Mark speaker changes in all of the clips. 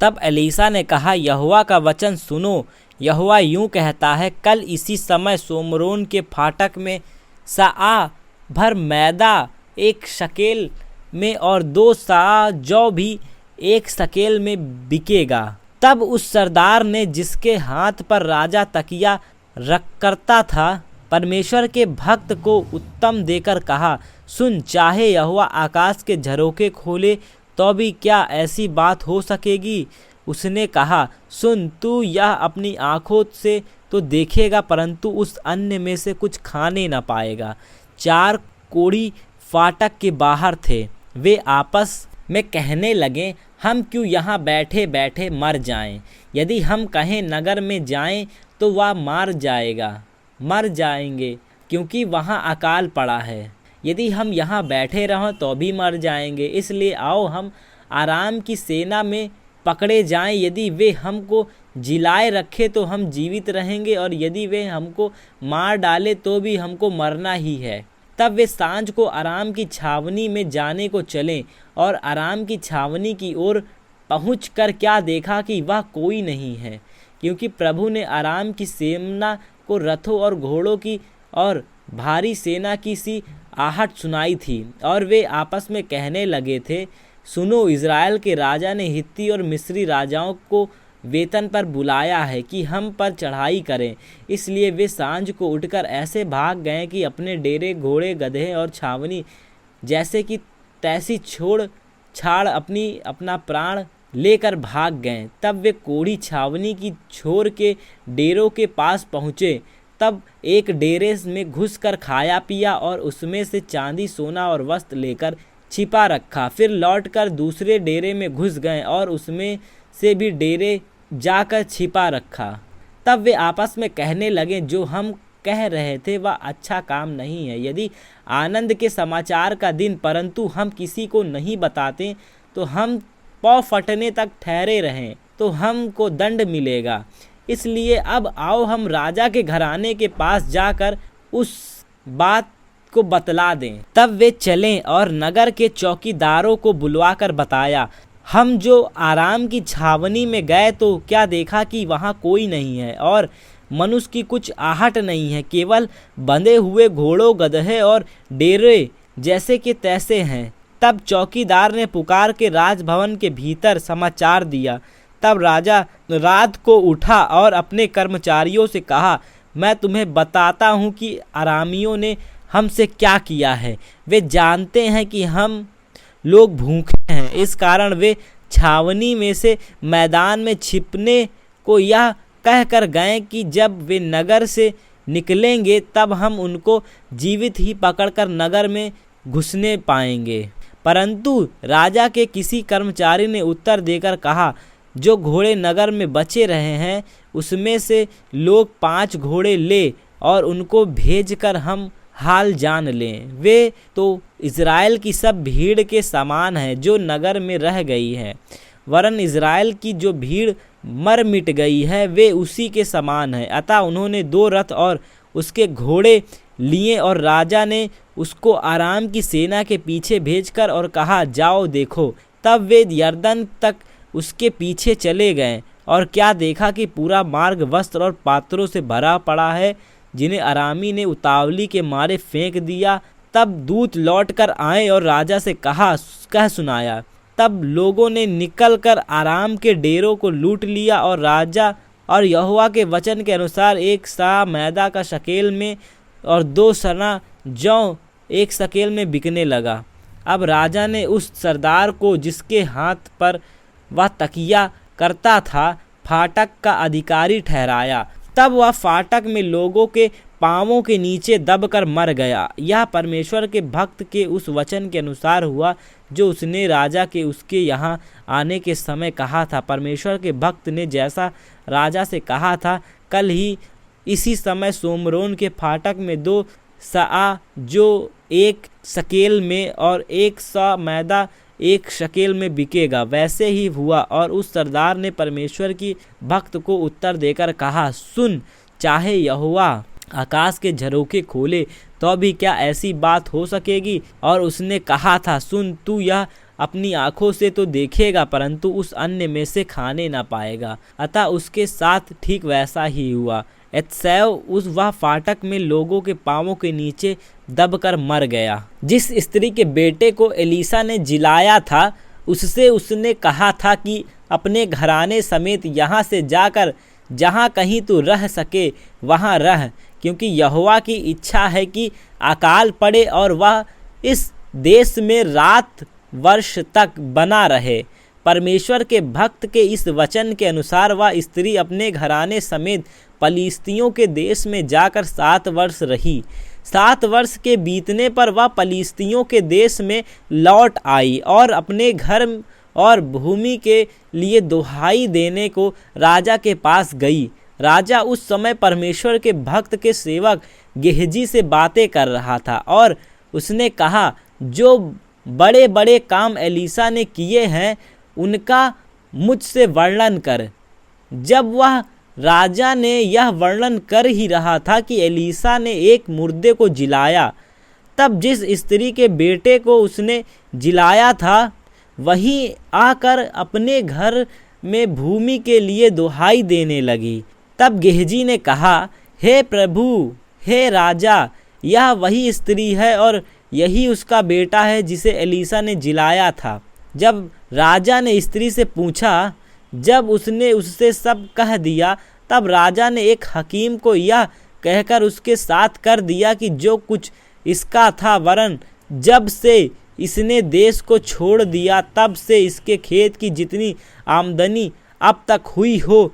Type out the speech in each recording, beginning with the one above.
Speaker 1: तब एलीशा ने कहा, यहोवा का वचन सुनो। यहोवा यूं कहता है, कल इसी समय सोमरोन के फाटक में सआ भर मैदा 1 शकेल में और 2 सआ जौ भी 1 शकेल में बिकेगा। तब उस सरदार ने, जिसके हाथ पर राजा तकिया रख करता था, परमेश्वर के भक्त को उत्तम देकर कहा, सुन, चाहे यहोवा आकाश के झरोखे खोले तो भी क्या ऐसी बात हो सकेगी? उसने कहा, सुन, तू यह अपनी आंखों से तो देखेगा, परंतु उस अन्न में से कुछ खाने न पाएगा। 4 कोढ़ी फाटक के बाहर थे। वे आपस में कहने लगे, हम क्यों यहाँ बैठे बैठे मर जाएं? यदि हम कहें नगर में जाएं तो वह मर जाएंगे, क्योंकि वहाँ अकाल पड़ा है। यदि हम यहाँ बैठे रहें तो भी मर जाएंगे। इसलिए आओ हम आराम की सेना में पकड़े जाएं। यदि वे हमको जिलाए रखे तो हम जीवित रहेंगे, और यदि वे हमको मार डाले तो भी हमको मरना ही है। तब वे सांझ को आराम की छावनी में जाने को चले, और आराम की छावनी की ओर पहुंचकर क्या देखा कि वह कोई नहीं है, क्योंकि प्रभु ने आराम की सेना को रथों और घोड़ों की और भारी सेना की सी आहट सुनाई थी। और वे आपस में कहने लगे थे, सुनो, इज़राइल के राजा ने हित्ती और मिस्री राजाओं को वेतन पर बुलाया है कि हम पर चढ़ाई करें। इसलिए वे सांझ को उठकर ऐसे भाग गए कि अपने डेरे, घोड़े, गधे और छावनी जैसे कि तैसी छोड़ छाड़ अपना प्राण लेकर भाग गए। तब वे कोढ़ी छावनी की छोर के डेरों के पास पहुँचे। तब एक डेरे में घुसकर खाया पिया और उसमें से चांदी, सोना और वस्त्र लेकर छिपा रखा। फिर लौटकर दूसरे डेरे में घुस गए और उसमें से भी डेरे जाकर छिपा रखा। तब वे आपस में कहने लगे, जो हम कह रहे थे वह अच्छा काम नहीं है। यदि आनंद के समाचार का दिन परंतु हम किसी को नहीं बताते तो हम पौ फटने तक ठहरे रहें तो हमको दंड मिलेगा। इसलिए अब आओ हम राजा के घराने के पास जाकर उस बात को बतला दें। तब वे चलें और नगर के चौकीदारों को बुलवाकर बताया, हम जो आराम की छावनी में गए तो क्या देखा कि वहाँ कोई नहीं है और मनुष्य की कुछ आहट नहीं है, केवल बंधे हुए घोड़ों, गधे और डेरे जैसे कि तैसे हैं। तब चौकीदार ने पुकार के राजभवन के भीतर समाचार दिया। तब राजा रात को उठा और अपने कर्मचारियों से कहा, मैं तुम्हें बताता हूँ कि अरामियों ने हमसे क्या किया है। वे जानते हैं कि हम लोग भूखे हैं, इस कारण वे छावनी में से मैदान में छिपने को यह कह कर गए कि जब वे नगर से निकलेंगे तब हम उनको जीवित ही पकड़कर नगर में घुसने पाएंगे। परंतु राजा के किसी कर्मचारी ने उत्तर देकर कहा, जो घोड़े नगर में बचे रहे हैं उसमें से लोग 5 घोड़े ले और उनको भेजकर हम हाल जान लें। वे तो इज़राइल की सब भीड़ के समान है जो नगर में रह गई है, वरन इज़राइल की जो भीड़ मर मिट गई है वे उसी के समान है। अतः उन्होंने 2 रथ और उसके घोड़े लिए और राजा ने उसको आराम की सेना के पीछे भेजकर और कहा, जाओ देखो। तब वे यरदन तक उसके पीछे चले गए और क्या देखा कि पूरा मार्ग वस्त्र और पात्रों से भरा पड़ा है, जिन्हें अरामी ने उतावली के मारे फेंक दिया। तब दूत लौटकर आए और राजा से कह सुनाया। तब लोगों ने निकलकर आराम के डेरों को लूट लिया और राजा और यहोवा के वचन के अनुसार 1 सा मैदा का शकेल में और 2 सना जौ 1 शकेल में बिकने लगा। अब राजा ने उस सरदार को, जिसके हाथ पर वह तकिया करता था, फाटक का अधिकारी ठहराया। तब वह फाटक में लोगों के पांवों के नीचे दबकर मर गया। यह परमेश्वर के भक्त के उस वचन के अनुसार हुआ जो उसने राजा के उसके यहाँ आने के समय कहा था। परमेश्वर के भक्त ने जैसा राजा से कहा था, कल ही इसी समय सोमरोन के फाटक में 2 सआ जो 1 शकेल में और 1 सा मैदा 1 शकेल में बिकेगा, वैसे ही हुआ। और उस सरदार ने परमेश्वर की भक्त को उत्तर देकर कहा, सुन, चाहे यहोवा आकाश के झरोखे खोले तो भी क्या ऐसी बात हो सकेगी? और उसने कहा था, सुन, तू यह अपनी आंखों से तो देखेगा परंतु उस अन्न में से खाने ना पाएगा। अतः उसके साथ ठीक वैसा ही हुआ। एत्सैव उस वह फाटक में लोगों के पांवों के नीचे दबकर मर गया। जिस स्त्री के बेटे को एलीशा ने जिलाया था उससे उसने कहा था कि अपने घराने समेत यहाँ से जाकर जहाँ कहीं तू रह सके वहाँ रह, क्योंकि यहोवा की इच्छा है कि अकाल पड़े और वह इस देश में रात वर्ष तक बना रहे। परमेश्वर के भक्त के इस वचन के अनुसार वह स्त्री अपने घराने समेत पलिश्तियों के देश में जाकर 7 वर्ष रही। 7 वर्ष के बीतने पर वह पलिश्तियों के देश में लौट आई और अपने घर और भूमि के लिए दुहाई देने को राजा के पास गई। राजा उस समय परमेश्वर के भक्त के सेवक गेहजी से बातें कर रहा था और उसने कहा, जो बड़े बड़े काम एलीशा ने किए हैं उनका मुझसे वर्णन कर। जब वह राजा ने यह वर्णन कर ही रहा था कि एलीशा ने एक मुर्दे को जिलाया। तब जिस स्त्री के बेटे को उसने जिलाया था वहीं आकर अपने घर में भूमि के लिए दुहाई देने लगी। तब गेहजी ने कहा, हे प्रभु, हे राजा, यह वही स्त्री है और यही उसका बेटा है जिसे एलीशा ने जिलाया था। जब राजा ने स्त्री से पूछा, जब उसने उससे सब कह दिया, तब राजा ने एक हकीम को यह कहकर उसके साथ कर दिया कि जो कुछ इसका था, वरन जब से इसने देश को छोड़ दिया तब से इसके खेत की जितनी आमदनी अब तक हुई हो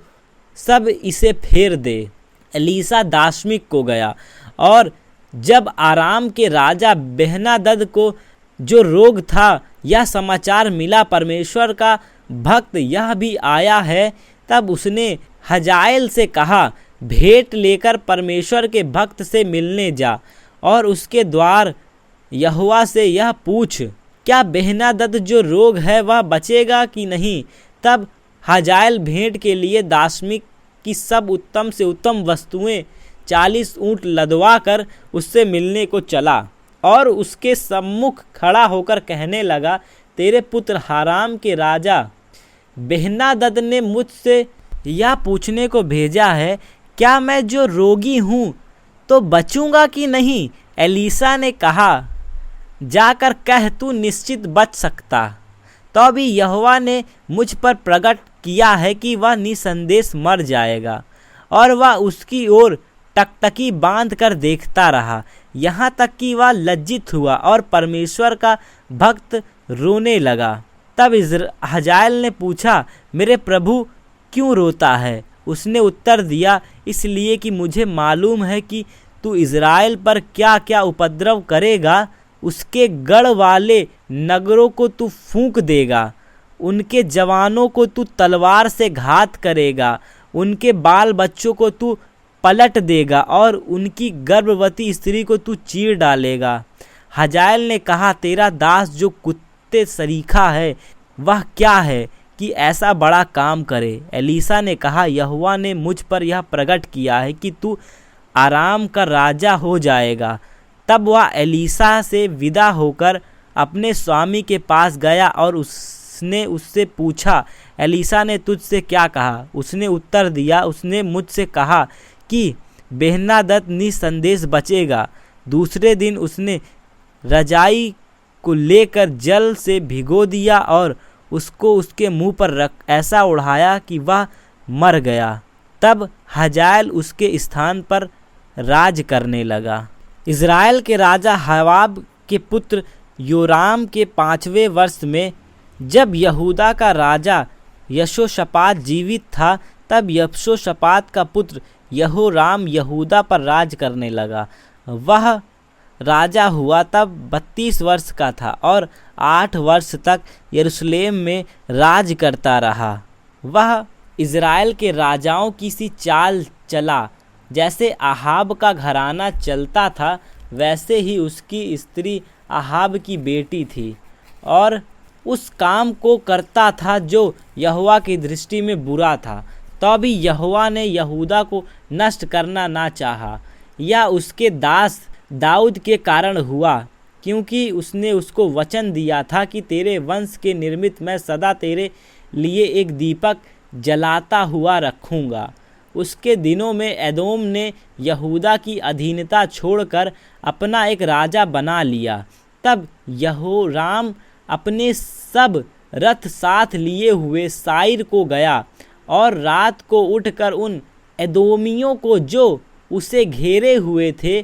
Speaker 1: सब इसे फेर दे। एलीशा दाशमिक को गया और जब आराम के राजा बेहनादद को जो रोग था यह समाचार मिला, परमेश्वर का भक्त यह भी आया है, तब उसने हजाएल से कहा, भेंट लेकर परमेश्वर के भक्त से मिलने जा और उसके द्वार यहोवा से यह पूछ, क्या बेहनादद जो रोग है वह बचेगा कि नहीं। तब हजाएल भेंट के लिए दाशमिक की सब उत्तम से उत्तम वस्तुएं 40 ऊँट लदवा कर उससे मिलने को चला और उसके सम्मुख खड़ा होकर कहने लगा, तेरे पुत्र हाराम के राजा बेहनादद ने मुझसे यह पूछने को भेजा है, क्या मैं जो रोगी हूँ तो बचूंगा कि नहीं। एलीशा ने कहा, जाकर कह, तू निश्चित बच सकता। तो भी यहोवा ने मुझ पर प्रकट किया है कि वह निसंदेश मर जाएगा। और वह उसकी ओर टकटकी बांध कर देखता रहा, यहाँ तक कि वह लज्जित हुआ और परमेश्वर का भक्त रोने लगा। तब हजाएल ने पूछा, मेरे प्रभु क्यों रोता है। उसने उत्तर दिया, इसलिए कि मुझे मालूम है कि तू इज़राइल पर क्या क्या उपद्रव करेगा। उसके गढ़ वाले नगरों को तू फूंक देगा, उनके जवानों को तू तलवार से घात करेगा, उनके बाल बच्चों को तू पलट देगा और उनकी गर्भवती स्त्री को तू चीर डालेगा। हजाएल ने कहा, तेरा दास जो कुत्ते सरीखा है वह क्या है कि ऐसा बड़ा काम करे। एलीशा ने कहा, यहोवा ने मुझ पर यह प्रकट किया है कि तू आराम का राजा हो जाएगा। तब वह एलीशा से विदा होकर अपने स्वामी के पास गया और उसने उससे पूछा, एलीशा ने तुझसे क्या कहा। उसने उत्तर दिया, उसने मुझसे कहा कि बेहनादद निसंदेश बचेगा। दूसरे दिन उसने रजाई को लेकर जल से भिगो दिया और उसको उसके मुंह पर ऐसा उड़ाया कि वह मर गया। तब हजाएल उसके स्थान पर राज करने लगा। इज़राइल के राजा हवाब के पुत्र योराम के 5वें वर्ष में, जब यहूदा का राजा यहोशापात जीवित था, तब यहोशापात का पुत्र यहोराम यहूदा पर राज करने लगा। वह राजा हुआ तब 32 वर्ष का था और 8 वर्ष तक यरूशलेम में राज करता रहा। वह इज़राइल के राजाओं की सी चाल चला, जैसे अहाब का घराना चलता था वैसे ही उसकी स्त्री अहाब की बेटी थी, और उस काम को करता था जो यहोवा की दृष्टि में बुरा था। तो भी यहोवा ने यहूदा को नष्ट करना ना चाहा। यह उसके दास दाऊद के कारण हुआ, क्योंकि उसने उसको वचन दिया था कि तेरे वंश के निर्मित मैं सदा तेरे लिए एक दीपक जलाता हुआ रखूँगा। उसके दिनों में एदोम ने यहूदा की अधीनता छोड़कर अपना एक राजा बना लिया। तब यहोराम अपने सब रथ साथ लिए हुए साइर को गया और रात को उठकर उन एदोमियों को जो उसे घेरे हुए थे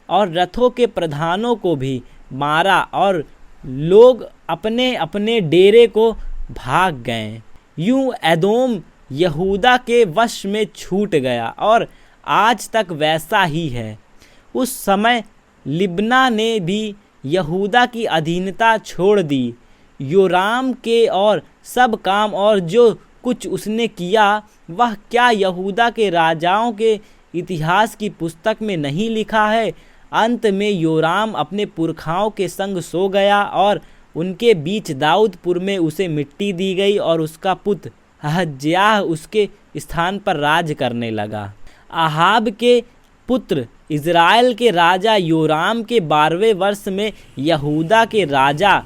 Speaker 1: और रथों के प्रधानों को भी मारा और लोग अपने अपने डेरे को भाग गए। यूं एदोम यहूदा के वश में छूट गया और आज तक वैसा ही है। उस समय लिब्ना ने भी यहूदा की अधीनता छोड़ दी। योराम के और सब काम और जो कुछ उसने किया वह क्या यहूदा के राजाओं के इतिहास की पुस्तक में नहीं लिखा है? अंत में योराम अपने पुरखाओं के संग सो गया और उनके बीच दाऊदपुर में उसे मिट्टी दी गई और उसका पुत्र अहज्याह उसके स्थान पर राज करने लगा। आहाब के पुत्र इज़राइल के राजा योराम के 12वें वर्ष में यहूदा के राजा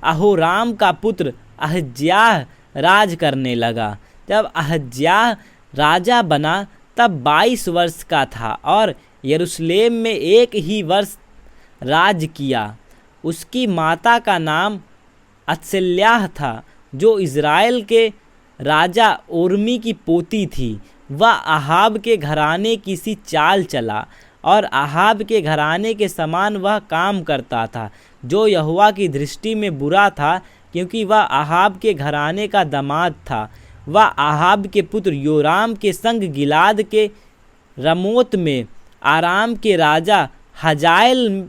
Speaker 1: अहोराम का पुत्र अहज्याह राज करने लगा। जब अहज्याह राजा बना तब 22 वर्ष का था और यरूशलेम में 1 ही वर्ष राज किया। उसकी माता का नाम अत्सल्याह था जो इज़राइल के राजा ओर्मी की पोती थी। वह आहाब के घराने की सी चाल चला और आहाब के घराने के समान वह काम करता था जो यहोवा की दृष्टि में बुरा था, क्योंकि वह आहाब के घराने का दामाद था। वह आहाब के पुत्र योराम के संग गिलाद के रमोत में आराम के राजा हजाएल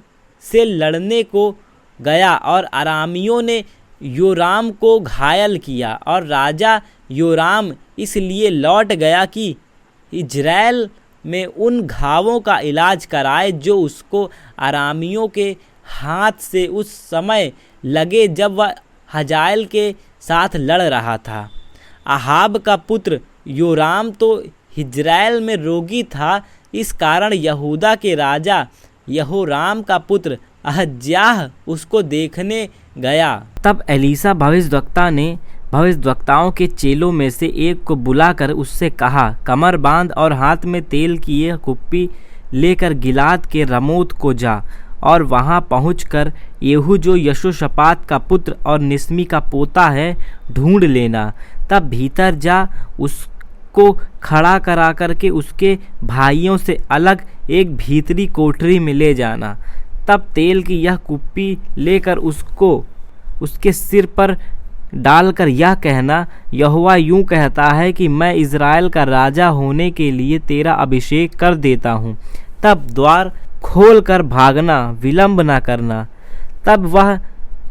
Speaker 1: से लड़ने को गया और अरामियों ने योराम को घायल किया और राजा योराम इसलिए लौट गया कि इज़राइल में उन घावों का इलाज कराए जो उसको अरामियों के हाथ से उस समय लगे जब वह हजाएल के साथ लड़ रहा था। आहाब का पुत्र योराम तो इज़राइल में रोगी था, इस कारण यहूदा के राजा यहोराम का पुत्र अहज्याह उसको देखने गया। तब एलीशा भविष्यद्वक्ता ने भविष्यद्वक्ताओं के चेलों में से एक को बुलाकर उससे कहा, कमर बांध और हाथ में तेल की यह कुप्पी लेकर गिलाद के रमोत को जा और वहां पहुंचकर येहू जो यहोशापात का पुत्र और निस्मी का पोता है ढूंढ लेना। तब भीतर जा उसको खड़ा करा करके उसके भाइयों से अलग एक भीतरी कोठरी में ले जाना। तब तेल की यह कुप्पी लेकर उसको उसके सिर पर डालकर यह कहना, यहोवा यूं कहता है कि मैं इज़राइल का राजा होने के लिए तेरा अभिषेक कर देता हूँ। तब द्वार खोल कर भागना, विलंब न करना। तब वह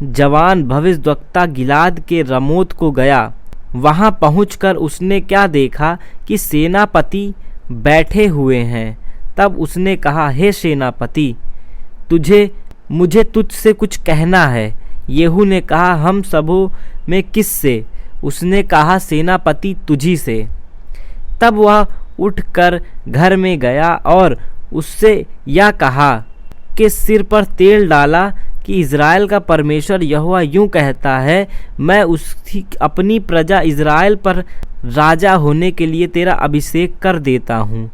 Speaker 1: जवान भविष्यद्वक्ता गिलाद के रमोत को गया। वहां पहुंचकर उसने क्या देखा कि सेनापति बैठे हुए हैं। तब उसने कहा, हे सेनापति, मुझे तुझसे कुछ कहना है। येहू ने कहा, हम सबों में किस से? उसने कहा, सेनापति तुझी से। तब वह उठकर घर में गया और उससे यह कहा कि सिर पर तेल डाला कि इज़राइल का परमेश्वर यहोवा यूं कहता है, मैं उसकी अपनी प्रजा इज़राइल पर राजा होने के लिए तेरा अभिषेक कर देता हूँ।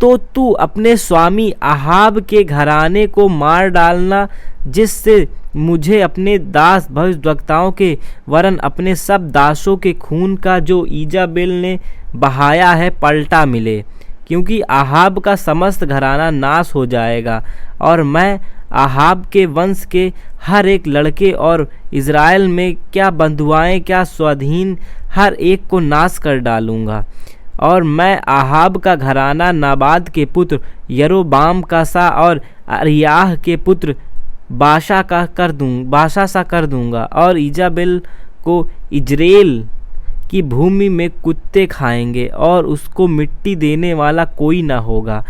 Speaker 1: तो तू अपने स्वामी आहाब के घराने को मार डालना, जिससे मुझे अपने दास भविष्यद्वक्ताओं के वरन अपने सब दासों के खून का जो ईजाबेल ने बहाया है पलटा मिले, क्योंकि आहाब का समस्त घराना नाश हो जाएगा और मैं आहाब के वंश के हर एक लड़के और इज़राइल में क्या बंधुआएं क्या स्वाधीन हर एक को नाश कर डालूंगा। और मैं आहाब का घराना नाबाद के पुत्र यरोबाम का सा और अरियाह के पुत्र बाशा सा कर दूंगा और ईजाबेल को इज़राइल की भूमि में कुत्ते खाएंगे और उसको मिट्टी देने वाला कोई न होगा।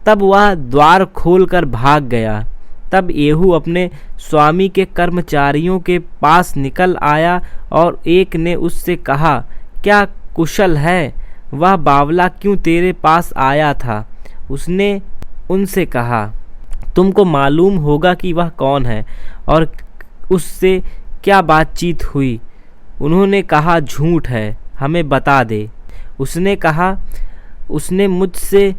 Speaker 1: तब वह द्वार खोलकर भाग गया। तब येहू अपने स्वामी के कर्मचारियों के पास निकल आया और एक ने उससे कहा, क्या कुशल है? वह बावला क्यों तेरे पास आया था? उसने उनसे कहा, तुमको मालूम होगा कि वह कौन है और उससे क्या बातचीत हुई। उन्होंने कहा, झूठ है, हमें बता दे। उसने कहा, उसने मुझसे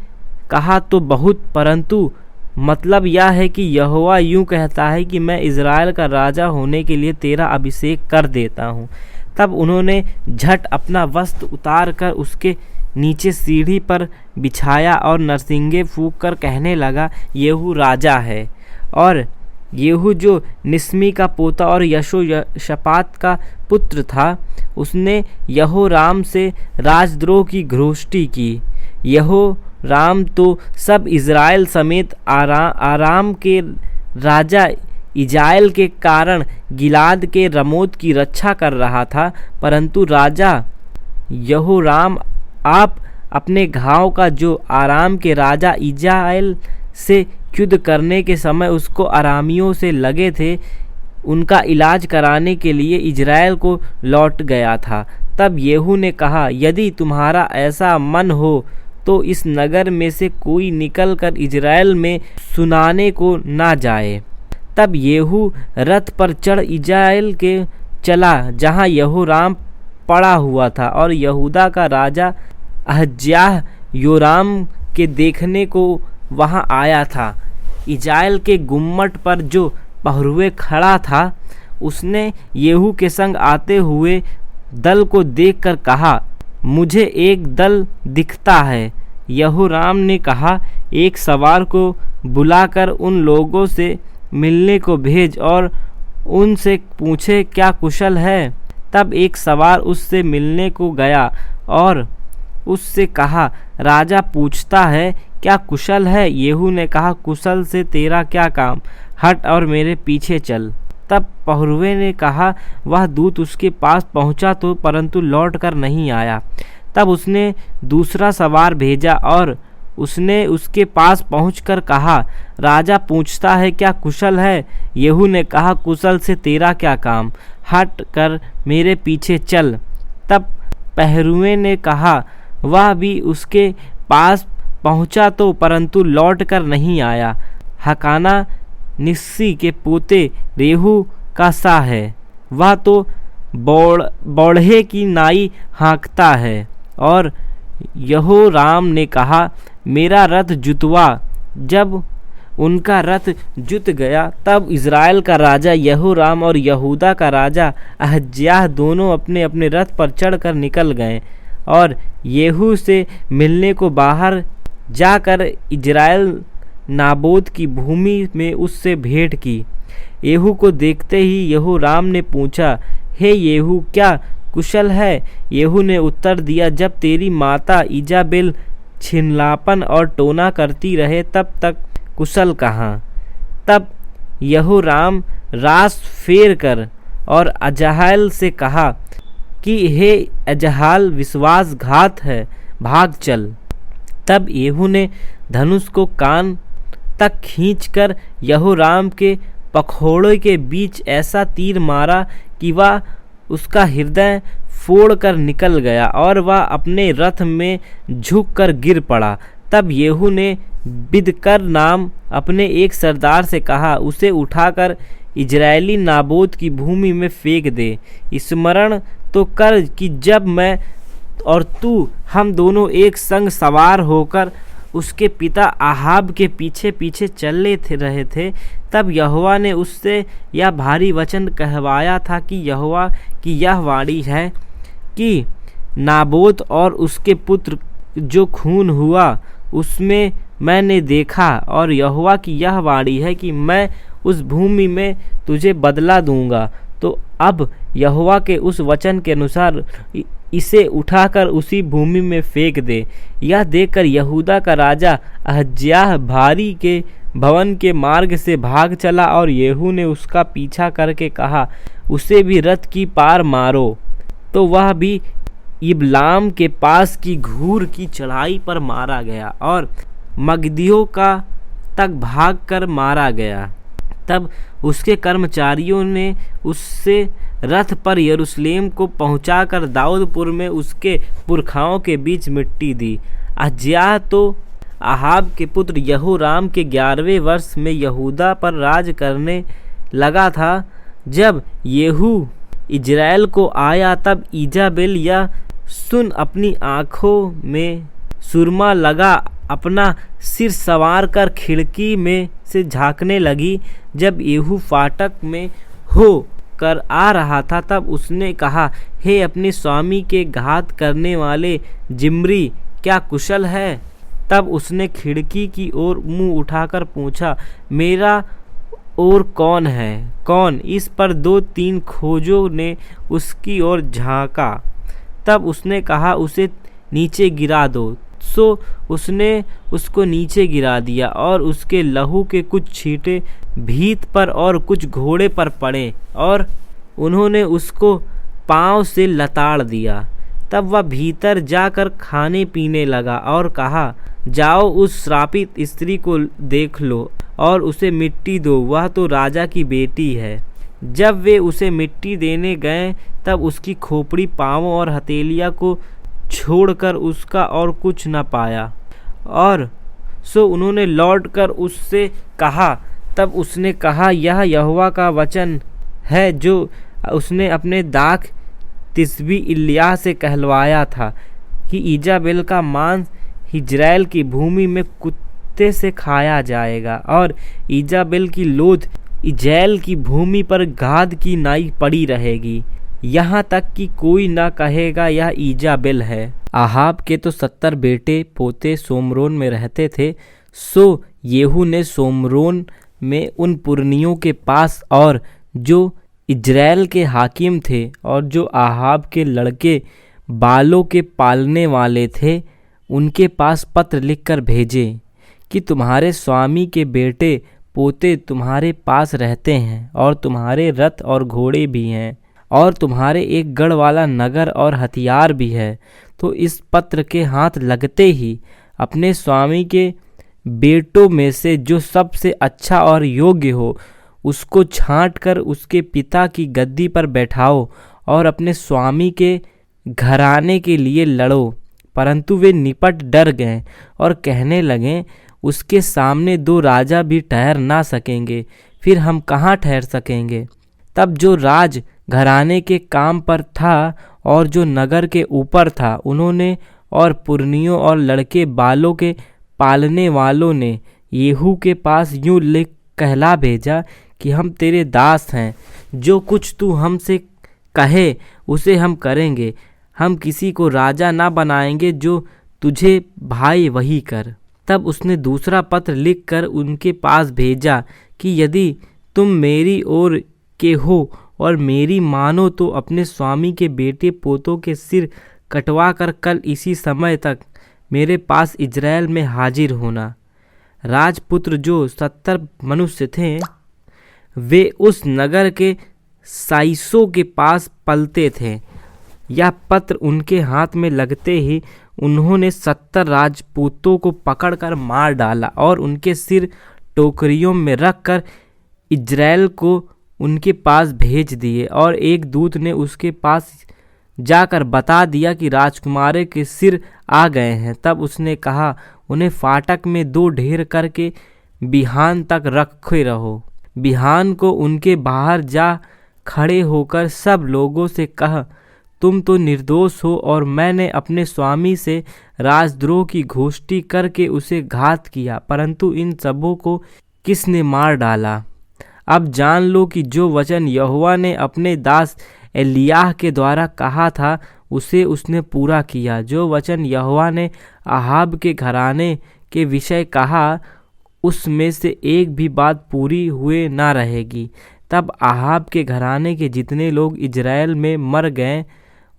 Speaker 1: कहा तो बहुत, परंतु मतलब यह है कि यहोवा यूँ कहता है कि मैं इज़राइल का राजा होने के लिए तेरा अभिषेक कर देता हूँ। तब उन्होंने झट अपना वस्त्र उतार कर उसके नीचे सीढ़ी पर बिछाया और नरसिंगे फूंक कर कहने लगा, येहू राजा है। और येहू जो निस्मी का पोता और यहोशापात का पुत्र था, उसने यहोराम से राजद्रोह की घोषणा की। यहोराम तो सब इज़राइल समेत आराम के राजा इजाएल के कारण गिलाद के रमोत की रक्षा कर रहा था, परंतु राजा यहोराम आप अपने घाव का जो आराम के राजा इजाएल से युद्ध करने के समय उसको आरामियों से लगे थे, उनका इलाज कराने के लिए इज़राइल को लौट गया था। तब येहू ने कहा, यदि तुम्हारा ऐसा मन हो तो इस नगर में से कोई निकलकर इज़राइल में सुनाने को ना जाए। तब येहू रथ पर चढ़ इज़राइल के चला जहाँ यहोराम पड़ा हुआ था, और यहूदा का राजा अहज्याह योराम के देखने को वहाँ आया था। इज़राइल के गुम्मट पर जो पहरुए खड़ा था, उसने येहू के संग आते हुए दल को देखकर कहा, मुझे एक दल दिखता है। यहोराम ने कहा, एक सवार को बुलाकर उन लोगों से मिलने को भेज और उनसे पूछे क्या कुशल है। तब एक सवार उससे मिलने को गया और उससे कहा, राजा पूछता है क्या कुशल है। येहू ने कहा, कुशल से तेरा क्या काम, हट और मेरे पीछे चल। तब पहरुए ने कहा, वह दूत उसके पास पहुंचा तो, परंतु लौट कर नहीं आया। तब उसने दूसरा सवार भेजा और उसने उसके पास पहुंचकर कहा, राजा पूछता है क्या कुशल है। येहू ने कहा, कुशल से तेरा क्या काम, हट कर मेरे पीछे चल। तब पहरुए ने कहा, वह भी उसके पास पहुंचा तो, परंतु लौट कर नहीं आया। हकाना निस्सी के पोते रेहू का सा है, वह तो बौड़े की नाई हाँकता है। और यहोराम ने कहा, मेरा रथ जुतवा। जब उनका रथ जुत गया, तब इज़राइल का राजा यहोराम और यहूदा का राजा अहज्याह दोनों अपने अपने रथ पर चढ़कर निकल गए और येहू से मिलने को बाहर जाकर इज़राइल नाबोत की भूमि में उससे भेंट की। येहू को देखते ही यहोराम ने पूछा, हे येहू, क्या कुशल है। येहू ने उत्तर दिया, जब तेरी माता इजाबेल छिनलापन और टोना करती रहे तब तक कुशल कहाँ। तब यहोराम रास फेर कर और अजहाल से कहा कि हे अजहाल, विश्वासघात है, भाग चल। तब येहू ने धनुष को कान तक खींचकर यहोराम के पखोड़े के बीच ऐसा तीर मारा कि वह उसका हृदय फोड़कर निकल गया और वह अपने रथ में झुककर गिर पड़ा। तब येहू ने बिदकर नाम अपने एक सरदार से कहा, उसे उठाकर इजरायली नाबोत की भूमि में फेंक दे। स्मरण तो कर कि जब मैं और तू हम दोनों एक संग सवार होकर उसके पिता आहाब के पीछे पीछे चल रहे थे, तब यहोवा ने उससे यह भारी वचन कहवाया था कि यहोवा की यह वाणी है कि नाबोत और उसके पुत्र जो खून हुआ उसमें मैंने देखा, और यहोवा की यह वाणी है कि मैं उस भूमि में तुझे बदला दूंगा। तो अब यहोवा के उस वचन के अनुसार इसे उठाकर उसी भूमि में फेंक दे। यह देखकर यहूदा का राजा अहज्याह भारी के भवन के मार्ग से भाग चला, और येहू ने उसका पीछा करके कहा, उसे भी रथ की पार मारो। तो वह भी इबलाम के पास की घूर की चढ़ाई पर मारा गया और मगदियों का तक भाग कर मारा गया। तब उसके कर्मचारियों ने उससे रथ पर यरूशलेम को पहुंचाकर दाऊदपुर में उसके पुरखाओं के बीच मिट्टी दी। अहज्याह तो आहाब के पुत्र यहोराम के 11वें वर्ष में यहूदा पर राज करने लगा था। जब येहू इजराइल को आया तब ईजाबेल यह सुन अपनी आँखों में सुरमा लगा अपना सिर संवार कर खिड़की में से झांकने लगी। जब येहू फाटक में हो कर आ रहा था तब उसने कहा, हे अपने स्वामी के घात करने वाले जिम्री, क्या कुशल है? तब उसने खिड़की की ओर मुंह उठाकर पूछा, मेरा और कौन है? कौन? इस पर 2-3 खोजों ने उसकी ओर झांका। तब उसने कहा, उसे नीचे गिरा दो। सो उसने उसको नीचे गिरा दिया और उसके लहू के कुछ छींटे भीत पर और कुछ घोड़े पर पड़े और उन्होंने उसको पांव से लताड़ दिया। तब वह भीतर जाकर खाने पीने लगा और कहा, जाओ उस श्रापित स्त्री को देख लो और उसे मिट्टी दो, वह तो राजा की बेटी है। जब वे उसे मिट्टी देने गए तब उसकी खोपड़ी, पाँवों और हथेलिया को छोड़कर उसका और कुछ न पाया। और सो उन्होंने लौटकर उससे कहा। तब उसने कहा, यह यहोवा का वचन है जो उसने अपने दाख तिस्बी इल्याह से कहलवाया था कि ईजाबेल का मांस इजराइल की भूमि में कुत्ते से खाया जाएगा और ईजाबेल की लोथ इजराइल की भूमि पर गाद की नाई पड़ी रहेगी, यहाँ तक कि कोई न कहेगा यह ईजाबेल है। आहाब के तो 70 बेटे पोते सोमरोन में रहते थे। सो येहू ने सोमरोन में उन पुरनियों के पास और जो इजराइल के हाकिम थे और जो आहाब के लड़के बालों के पालने वाले थे, उनके पास पत्र लिखकर भेजे कि तुम्हारे स्वामी के बेटे पोते तुम्हारे पास रहते हैं और तुम्हारे रथ और घोड़े भी हैं और तुम्हारे एक गढ़ वाला नगर और हथियार भी है। तो इस पत्र के हाथ लगते ही अपने स्वामी के बेटों में से जो सबसे अच्छा और योग्य हो उसको छांट कर उसके पिता की गद्दी पर बैठाओ और अपने स्वामी के घराने के लिए लड़ो। परंतु वे निपट डर गए और कहने लगे, उसके सामने 2 राजा भी ठहर ना सकेंगे, फिर हम कहाँ ठहर सकेंगे। तब जो राज घराने के काम पर था और जो नगर के ऊपर था, उन्होंने और पुरनियों और लड़के बालों के पालने वालों ने येहू के पास यूं लिख कहला भेजा कि हम तेरे दास हैं, जो कुछ तू हमसे कहे उसे हम करेंगे। हम किसी को राजा ना बनाएंगे, जो तुझे भाई वही कर। तब उसने दूसरा पत्र लिखकर उनके पास भेजा कि यदि तुम मेरी ओर के हो और मेरी मानो तो अपने स्वामी के बेटे पोतों के सिर कटवा कर कल इसी समय तक मेरे पास इजराइल में हाजिर होना। राजपुत्र जो 70 मनुष्य थे, वे उस नगर के साइसों के पास पलते थे। यह पत्र उनके हाथ में लगते ही उन्होंने 70 राजपूतों को पकड़कर मार डाला और उनके सिर टोकरियों में रखकर इजराइल को उनके पास भेज दिए। और एक दूत ने उसके पास जाकर बता दिया कि राजकुमारे के सिर आ गए हैं। तब उसने कहा, उन्हें फाटक में 2 ढेर करके बिहान तक रखे रहो। बिहान को उनके बाहर जा खड़े होकर सब लोगों से कह, तुम तो निर्दोष हो और मैंने अपने स्वामी से राजद्रोह की घोषणा करके उसे घात किया, परंतु इन सबों को किसने मार डाला। अब जान लो कि जो वचन यहोवा ने अपने दास एलिय्याह के द्वारा कहा था उसे उसने पूरा किया। जो वचन यहोवा ने आहाब के घराने के विषय कहा उसमें से एक भी बात पूरी हुए ना रहेगी। तब आहाब के घराने के जितने लोग इजराइल में मर गए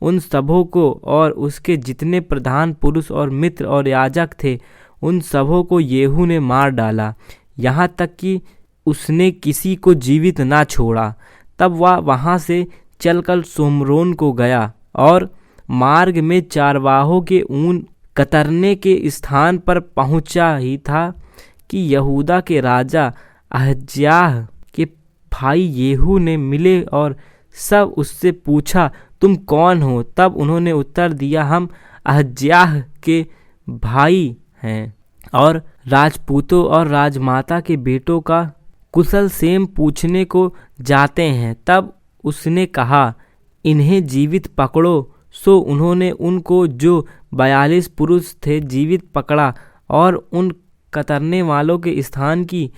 Speaker 1: उन सबों को और उसके जितने प्रधान पुरुष और मित्र और याजक थे उन सबों को येहू ने मार डाला, यहाँ तक कि उसने किसी को जीवित ना छोड़ा। तब वह वहाँ से चलकर सोमरोन को गया और मार्ग में चारवाहों के ऊन कतरने के स्थान पर पहुँचा ही था कि यहूदा के राजा अहज्याह के भाई येहू ने मिले और सब उससे पूछा, तुम कौन हो? तब उन्होंने उत्तर दिया, हम अहज्याह के भाई हैं और राजपूतों और राजमाता के बेटों का कुशल क्षेम पूछने को जाते हैं। तब उसने कहा, इन्हें जीवित पकड़ो। सो उन्होंने उनको, जो 42 पुरुष थे, जीवित पकड़ा और उन कतरने वालों के स्थान की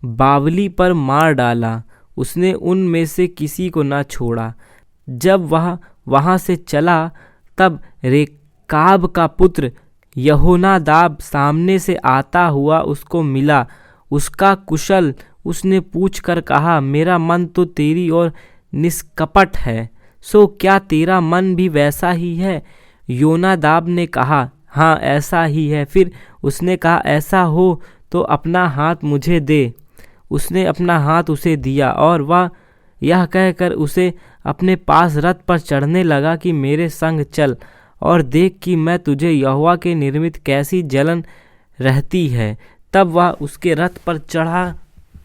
Speaker 1: बावली पर मार डाला। उसने उनमें से किसी को न छोड़ा। जब वह वहाँ से चला तब रेकाब का पुत्र यहोनादाब सामने से आता हुआ उसको मिला। उसका कुशल उसने पूछकर कहा, मेरा मन तो तेरी ओर निष्कपट है, सो क्या तेरा मन भी वैसा ही है? योनादाब ने कहा, हाँ ऐसा ही है। फिर उसने कहा, ऐसा हो तो अपना हाथ मुझे दे। उसने अपना हाथ उसे दिया और वह यह कहकर उसे अपने पास रथ पर चढ़ने लगा कि मेरे संग चल और देख कि मैं तुझे यहोवा के निर्मित कैसी जलन रहती है। तब वह उसके रथ पर चढ़ा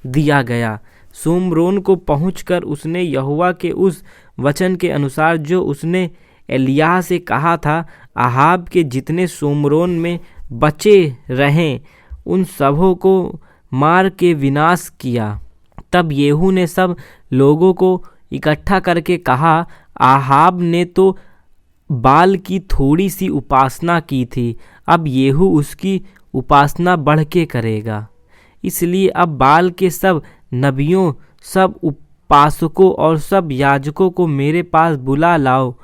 Speaker 1: दिया गया। सोम्रोन को पहुंचकर उसने यहोवा के उस वचन के अनुसार जो उसने एलिय्याह से कहा था, अहाब के जितने सोम्रोन में बचे रहें उन सबों को मार के विनाश किया। तब येहू ने सब लोगों को इकट्ठा करके कहा, आहाब ने तो बाल की थोड़ी सी उपासना की थी, अब येहू उसकी उपासना बढ़ के करेगा। इसलिए अब बाल के सब नबियों, सब उपासकों और सब याजकों को मेरे पास बुला लाओ।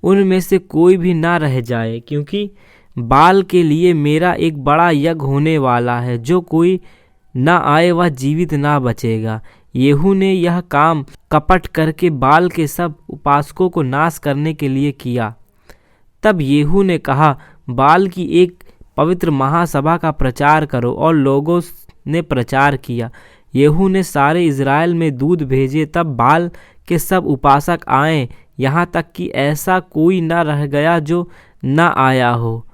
Speaker 1: उनमें से कोई भी ना रह जाए, क्योंकि बाल के लिए मेरा एक बड़ा यज्ञ होने वाला है। जो कोई ना आए वह जीवित ना बचेगा। येहू ने यह काम कपट करके बाल के सब उपासकों को नाश करने के लिए किया। तब येहू ने कहा, बाल की एक पवित्र महासभा का प्रचार करो। और लोगों ने प्रचार किया। येहू ने सारे इज़राइल में दूत भेजे। तब बाल के सब उपासक आए, यहाँ तक कि ऐसा कोई न रह गया जो न आया हो।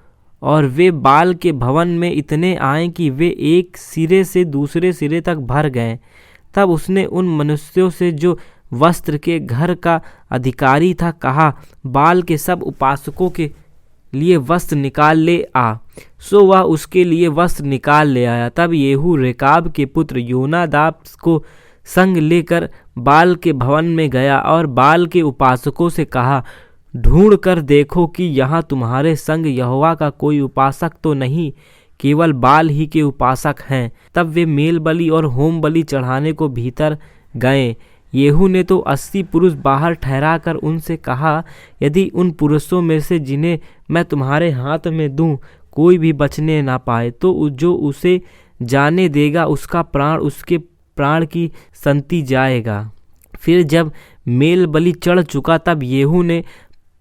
Speaker 1: और वे बाल के भवन में इतने आए कि वे एक सिरे से दूसरे सिरे तक भर गए। तब उसने उन मनुष्यों से जो वस्त्र के घर का अधिकारी था कहा, बाल के सब उपासकों के लिए वस्त्र निकाल ले आ। सो वह उसके लिए वस्त्र निकाल ले आया। तब येहू रेकाब के पुत्र योनादाब को संग लेकर बाल के भवन में गया और बाल के उपासकों से कहा, ढूंढ कर देखो कि यहाँ तुम्हारे संग यहोवा का कोई उपासक तो नहीं, केवल बाल ही के उपासक हैं। तब वे मेल बलि और होम बलि चढ़ाने को भीतर गए। येहू ने तो 80 पुरुष बाहर ठहरा कर उनसे कहा, यदि उन पुरुषों में से जिन्हें मैं तुम्हारे हाथ में दूं कोई भी बचने ना पाए, तो जो उसे जाने देगा उसका प्राण उसके प्राण की संति जाएगा। फिर जब मेल बलि चढ़ चुका, तब येहू ने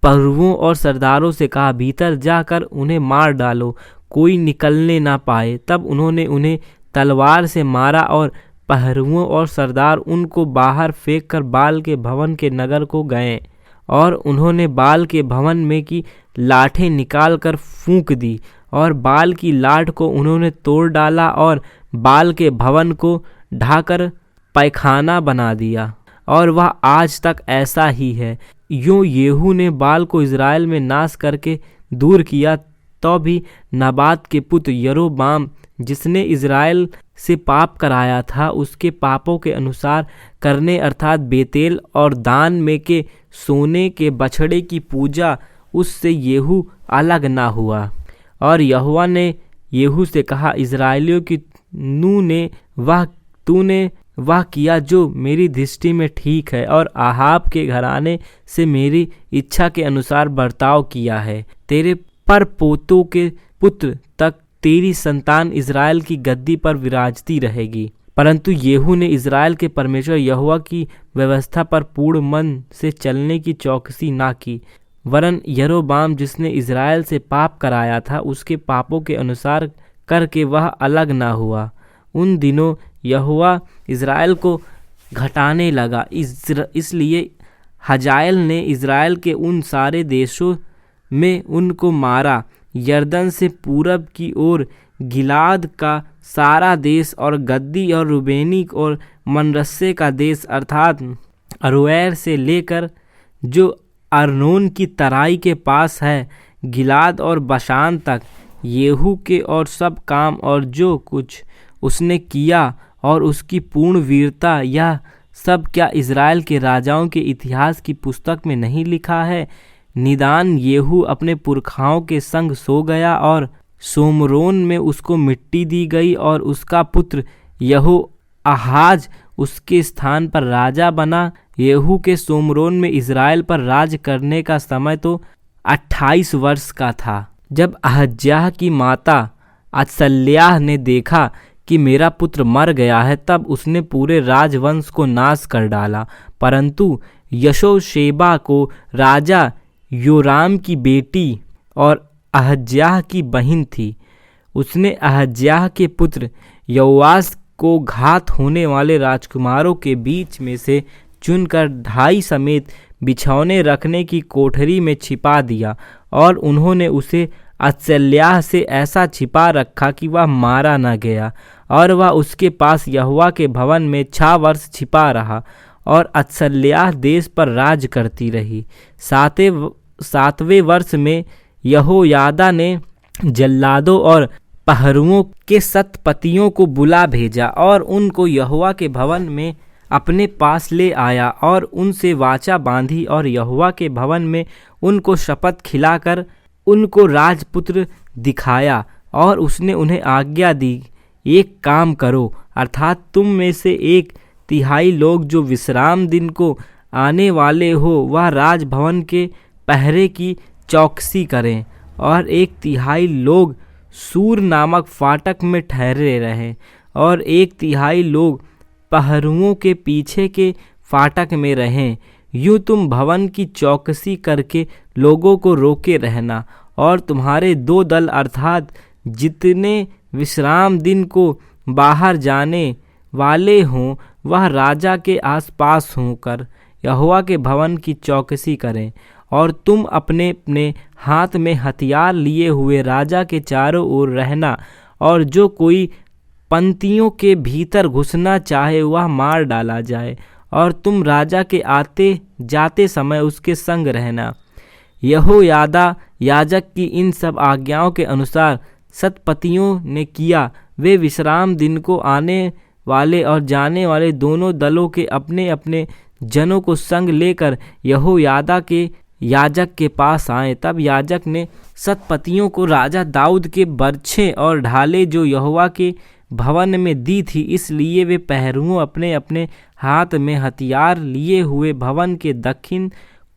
Speaker 1: प्रभुओं और सरदारों से कहा, भीतर जाकर उन्हें मार डालो, कोई निकलने ना पाए। तब उन्होंने उन्हें तलवार से मारा और पहरुओं और सरदार उनको बाहर फेंक कर बाल के भवन के नगर को गए। और उन्होंने बाल के भवन में की लाठें निकाल कर फूंक दी और बाल की लाठ को उन्होंने तोड़ डाला और बाल के भवन को ढाकर पैखाना बना दिया। और वह आज तक ऐसा ही है। यूं येहू ने बाल को इज़राइल में नाश करके दूर किया। तो भी नबात के पुत्र यरोबाम, जिसने इज़राइल से पाप कराया था, उसके पापों के अनुसार करने, अर्थात बेतेल और दान में के सोने के बछड़े की पूजा, उससे येहू अलग ना हुआ। और यहोवा ने येहू से कहा, इज़राइलियों की तूने वह किया जो मेरी दृष्टि में ठीक है, और आहाब के घराने से मेरी इच्छा के अनुसार बर्ताव किया है। तेरे परपोतों के पुत्र तक तेरी संतान इज़राइल की गद्दी पर विराजती रहेगी। परंतु येहू ने इज़राइल के परमेश्वर यहोवा की व्यवस्था पर पूर्ण मन से चलने की चौकसी ना की, वरन यरोबाम जिसने इज़राइल से पाप कराया था, उसके पापों के अनुसार करके वह अलग ना हुआ। उन दिनों यहोवा इज़राइल को घटाने लगा, इसलिए हजाएल ने इज़राइल के उन सारे देशों में उनको मारा। यरदन से पूरब की ओर गिलाद का सारा देश और गद्दी और रूबेनी और मनरस्से का देश, अर्थात अरोएर से लेकर जो अर्नोन की तराई के पास है, गिलाद और बशान तक, येहू के और सब काम और जो कुछ उसने किया और उसकी पूर्ण वीरता, यह सब क्या इज़राइल के राजाओं के इतिहास की पुस्तक में नहीं लिखा है? निदान येहू अपने पुरखाओं के संग सो गया और सोमरोन में उसको मिट्टी दी गई और उसका पुत्र यहोआहाज उसके स्थान पर राजा बना। येहू के सोमरोन में इज़राइल पर राज करने का समय तो 28 वर्ष का था। जब अहज्याह की माता अत्सल्याह ने देखा कि मेरा पुत्र मर गया है, तब उसने पूरे राजवंश को नाश कर डाला। परंतु यशोशेबा को राजा योराम की बेटी और अहज्याह की बहन थी। उसने अहज्याह के पुत्र योआश को घात होने वाले राजकुमारों के बीच में से चुनकर ढाई समेत बिछौने रखने की कोठरी में छिपा दिया और उन्होंने उसे अत्सल्याह से ऐसा छिपा रखा कि वह मारा न गया, और वह उसके पास यहोवा के भवन में 6 वर्ष छिपा रहा और अत्सल्याह देश पर राज करती रही। 7वें वर्ष में यहोयादा ने जल्लादों और पहरुओं के शतपतियों को बुला भेजा और उनको यहोवा के भवन में अपने पास ले आया और उनसे वाचा बांधी और यहोवा के भवन में उनको शपथ खिलाकर उनको राजपुत्र दिखाया। और उसने उन्हें आज्ञा दी, एक काम करो, अर्थात तुम में से 1/3 लोग जो विश्राम दिन को आने वाले हो वह राजभवन के पहरे की चौकसी करें, और 1/3 लोग सूर नामक फाटक में ठहरे रहें, और 1/3 लोग पहरुओं के पीछे के फाटक में रहें। यूँ तुम भवन की चौकसी करके लोगों को रोके रहना, और तुम्हारे 2 दल अर्थात जितने विश्राम दिन को बाहर जाने वाले हों वह राजा के आसपास होकर यहोवा के भवन की चौकसी करें। और तुम अपने अपने हाथ में हथियार लिए हुए राजा के चारों ओर रहना, और जो कोई पंक्तियों के भीतर घुसना चाहे वह मार डाला जाए, और तुम राजा के आते जाते समय उसके संग रहना। यहोयादा याजक की इन सब आज्ञाओं के अनुसार शतपतियों ने किया। वे विश्राम दिन को आने वाले और जाने वाले दोनों दलों के अपने अपने जनों को संग लेकर यहोयादा के याजक के पास आए। तब याजक ने शतपतियों को राजा दाऊद के बर्छे और ढाले जो यहोवा के भवन में दी थी, इसलिए वे पहरुओं अपने अपने हाथ में हथियार लिए हुए भवन के दक्षिण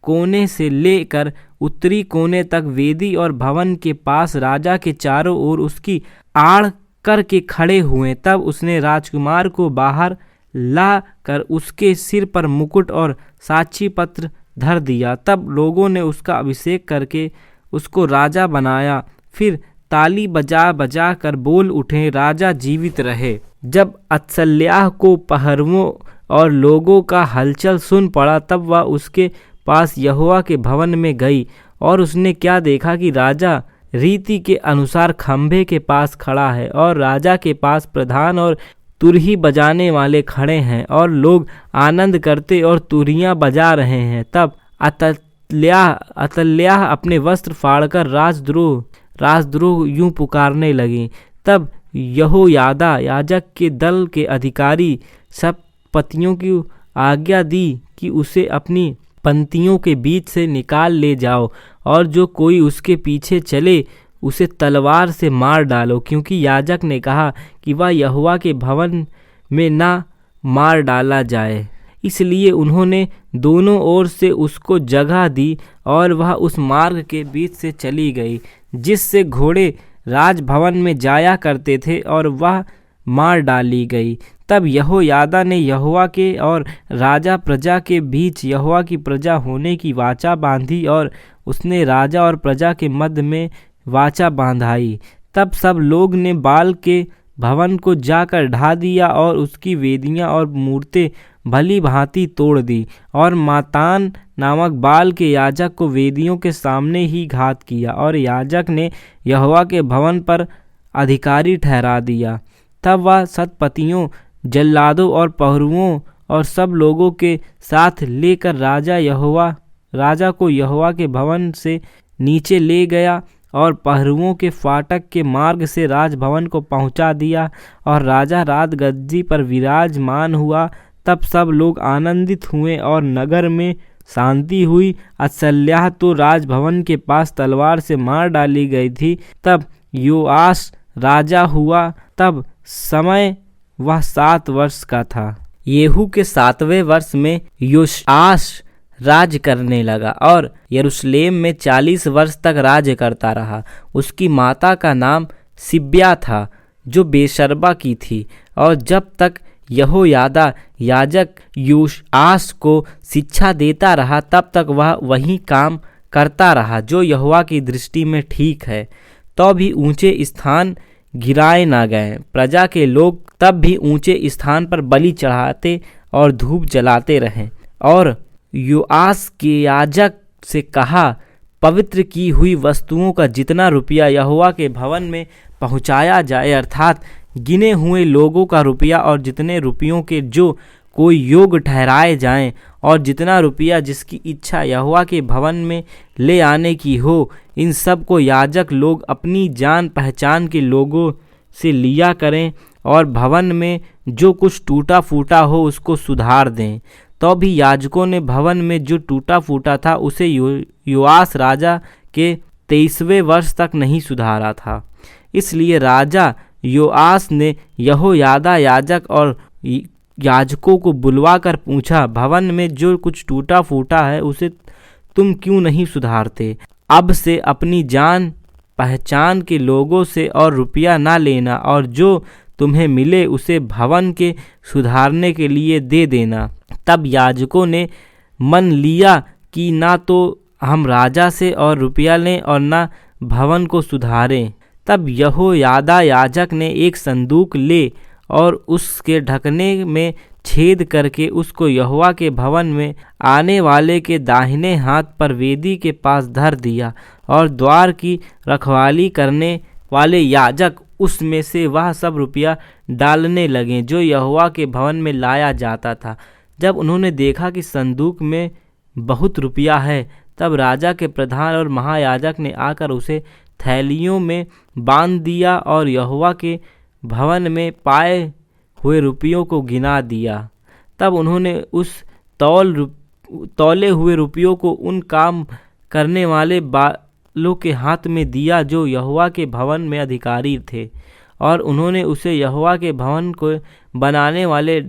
Speaker 1: कोने से लेकर उत्तरी कोने तक वेदी और भवन के पास राजा के चारों ओर उसकी आड़ करके खड़े हुए। तब उसने राजकुमार को बाहर ला कर उसके सिर पर मुकुट और साक्षी पत्र धर दिया। तब लोगों ने उसका अभिषेक करके उसको राजा बनाया। फिर ताली बजा बजा कर बोल उठे, राजा जीवित रहे। जब अत्सल्याह को पहरुओं और लोगों का हलचल सुन पड़ा, तब वह उसके पास यहोवा के भवन में गई, और उसने क्या देखा कि राजा रीति के अनुसार खंभे के पास खड़ा है, और राजा के पास प्रधान और तुरही बजाने वाले खड़े हैं, और लोग आनंद करते और तुरहियां बजा रहे हैं। तब अतल्याह अपने वस्त्र फाड़कर राजद्रोह यूं पुकारने लगी। तब यहोयादा याजक के दल के अधिकारी सब पतियों की आज्ञा दी कि उसे अपनी पंक्तियों के बीच से निकाल ले जाओ, और जो कोई उसके पीछे चले उसे तलवार से मार डालो, क्योंकि याजक ने कहा कि वह यहोवा के भवन में ना मार डाला जाए। इसलिए उन्होंने दोनों ओर से उसको जगह दी, और वह उस मार्ग के बीच से चली गई जिससे घोड़े राजभवन में जाया करते थे, और वह मार डाली गई। तब यहोयादा ने यहोवा के और राजा प्रजा के बीच यहोवा की प्रजा होने की वाचा बांधी, और उसने राजा और प्रजा के मध्य में वाचा बांधाई। तब सब लोग ने बाल के भवन को जाकर ढा दिया और उसकी वेदियां और मूर्तें भली भांति तोड़ दी, और मातान नामक बाल के याजक को वेदियों के सामने ही घात किया, और याजक ने यहोवा के भवन पर अधिकारी ठहरा दिया। तब वह शतपतियों, जल्लादों और पहरुओं और सब लोगों के साथ लेकर राजा को यहोवा के भवन से नीचे ले गया, और पहरुओं के फाटक के मार्ग से राजभवन को पहुंचा दिया और राजा रात गद्दी पर विराजमान हुआ। तब सब लोग आनंदित हुए और नगर में शांति हुई। अत्सल्याह तो राजभवन के पास तलवार से मार डाली गई थी। तब योआश राजा हुआ, तब समय वह 7 वर्ष का था। येहू के 7वें वर्ष में योआश राज करने लगा और यरूशलेम में 40 वर्ष तक राज्य करता रहा। उसकी माता का नाम सिब्या था, जो बेशर्बा की थी। और जब तक यहोयादा याजक योआश को शिक्षा देता रहा, तब तक वह वही काम करता रहा जो यहोवा की दृष्टि में ठीक है। तो भी ऊंचे स्थान गिराए ना गए। प्रजा के लोग तब भी ऊंचे स्थान पर बलि चढ़ाते और धूप जलाते रहे। और योआश के याजक से कहा, पवित्र की हुई वस्तुओं का जितना रुपया यहोवा के भवन में पहुंचाया जाए, अर्थात गिने हुए लोगों का रुपया और जितने रुपयों के जो कोई योग ठहराए जाएं, और जितना रुपया जिसकी इच्छा यहोवा के भवन में ले आने की हो, इन सब को याजक लोग अपनी जान पहचान के लोगों से लिया करें और भवन में जो कुछ टूटा फूटा हो उसको सुधार दें। तो भी याजकों ने भवन में जो टूटा फूटा था उसे योआश राजा के 23वें वर्ष तक नहीं सुधारा था। इसलिए राजा योआश ने यहोयादा याजक और याजकों को बुलवाकर पूछा, भवन में जो कुछ टूटा फूटा है उसे तुम क्यों नहीं सुधारते? अब से अपनी जान पहचान के लोगों से और रुपया ना लेना, और जो तुम्हें मिले उसे भवन के सुधारने के लिए दे देना। तब याजकों ने मन लिया कि ना तो हम राजा से और रुपया लें और ना भवन को सुधारें। तब यहोयादा याजक ने एक संदूक ले और उसके ढकने में छेद करके उसको यहोवा के भवन में आने वाले के दाहिने हाथ पर वेदी के पास धर दिया, और द्वार की रखवाली करने वाले याजक उसमें से वह सब रुपया डालने लगे जो यहोवा के भवन में लाया जाता था। जब उन्होंने देखा कि संदूक में बहुत रुपया है, तब राजा के प्रधान और महायाजक ने आकर उसे थैलियों में बांध दिया और यहोवा के भवन में पाए हुए रुपयों को गिना दिया। तब उन्होंने उस तौले हुए रुपयों को उन काम करने वाले बालों के हाथ में दिया जो यहोवा के भवन में अधिकारी थे, और उन्होंने उसे यहोवा के भवन को बनाने वाले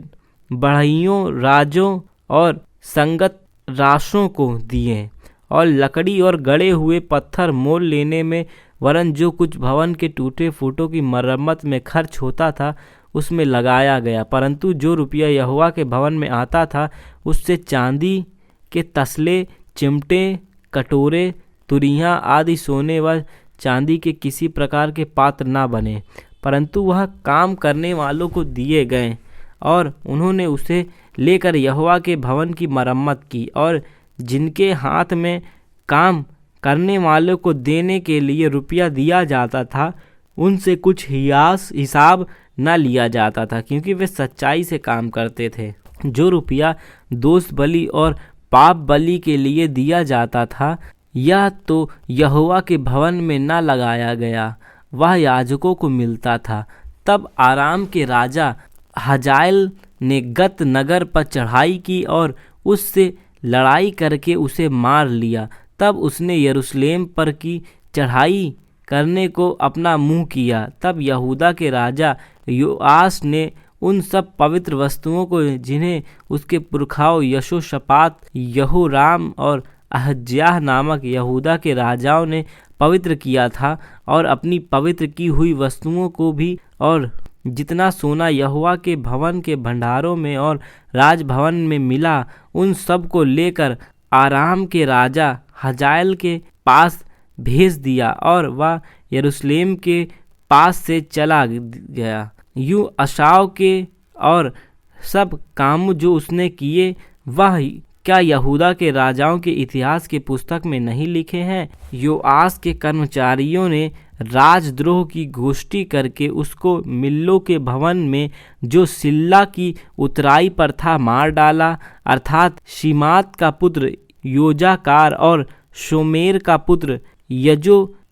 Speaker 1: बढ़इयों, राजों और संगत राशों को दिए। और लकड़ी और गड़े हुए पत्थर मोल लेने में, वरन जो कुछ भवन के टूटे फूटों की मरम्मत में खर्च होता था उसमें लगाया गया। परंतु जो रुपया यहोवा के भवन में आता था उससे चांदी के तसले, चिमटे, कटोरे, तुरियां आदि सोने व चांदी के किसी प्रकार के पात्र ना बने, परंतु वह काम करने वालों को दिए गए। और उन्होंने उसे लेकर यहोवा के भवन की मरम्मत की, और जिनके हाथ में काम करने वालों को देने के लिए रुपया दिया जाता था उनसे कुछ हिसाब न लिया जाता था, क्योंकि वे सच्चाई से काम करते थे। जो रुपया दोष बलि और पाप बलि के लिए दिया जाता था, यह तो यहोवा के भवन में न लगाया गया, वह याजकों को मिलता था। तब आराम के राजा हजाएल ने गत नगर पर चढ़ाई की और उससे लड़ाई करके उसे मार लिया। तब उसने यरूशलेम पर की चढ़ाई करने को अपना मुंह किया। तब यहूदा के राजा योआश ने उन सब पवित्र वस्तुओं को जिन्हें उसके पुरखाओं यहोशापात, यहोराम और अहज्याह नामक यहूदा के राजाओं ने पवित्र किया था, और अपनी पवित्र की हुई वस्तुओं को भी, और जितना सोना यहोवा के भवन के भंडारों में और राजभवन में मिला उन सब को लेकर आराम के राजा हजाएल के पास भेज दिया, और वह यरूशलेम के पास से चला गया। यूं अशाव के और सब काम जो उसने किए वह क्या यहूदा के राजाओं के इतिहास की पुस्तक में नहीं लिखे हैं? योआश के कर्मचारियों ने राजद्रोह की गोष्ठी करके उसको मिल्लो के भवन में जो सिल्ला की उतराई पर था मार डाला, अर्थात शिमात का पुत्र योजाकार और शोमेर का पुत्र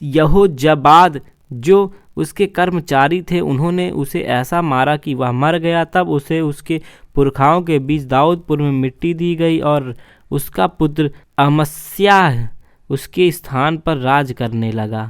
Speaker 1: यहोजाबाद जो उसके कर्मचारी थे उन्होंने उसे ऐसा मारा कि वह मर गया। तब उसे उसके पुरखाओं के बीच दाऊदपुर में मिट्टी दी गई और उसका पुत्र अमस्याह उसके स्थान पर राज करने लगा।